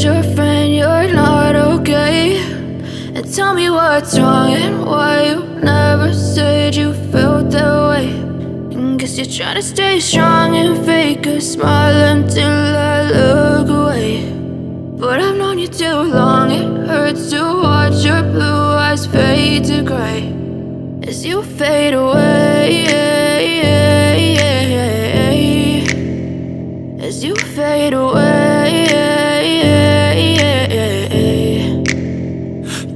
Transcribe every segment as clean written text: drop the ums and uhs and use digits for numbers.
your friend you're not okay? And tell me what's wrong and why you never said you felt that way. And guess you're trying to stay strong and fake a smile until I look away. But I've known you too long, it hurts to watch your blue eyes fade to gray as you fade away, as you fade away.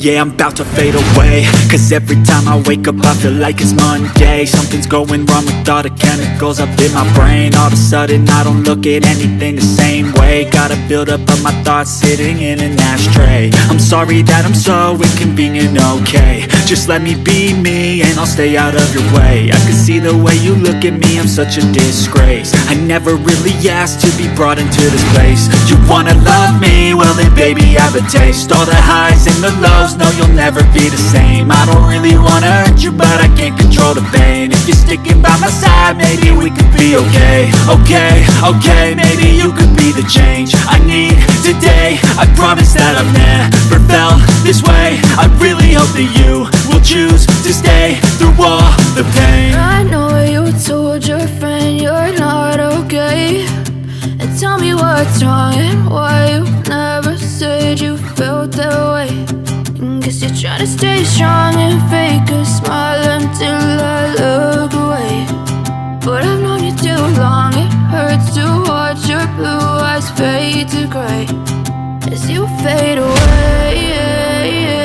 Yeah, I'm about to fade away, cause every time I wake up I feel like it's Monday. Something's going wrong with all the chemicals up in my brain. All of a sudden I don't look at anything the same way. Got a buildup of my thoughts sitting in an ashtray. I'm sorry that I'm so inconvenient, okay? Just let me be me and I'll stay out of your way. I can see the way you look at me, I'm such a disgrace. I never really asked to be brought into this place. You wanna love me? Well then baby I have a taste. All the highs and the lows, no you'll never be the same. I don't really wanna hurt you but I can't control the pain. If you're sticking by my side maybe we could be okay. Okay, maybe you could be the change I need today. I promise that I've never felt this way. I really hope that you will choose to stay through all the pain. I know you told your friend you're not okay. And tell me what's wrong and why you never said you felt that way. And guess you're trying to stay strong and fake a smile until I look away. But I've known you too long, it hurts to watch your blue eyes fade to gray as you fade away.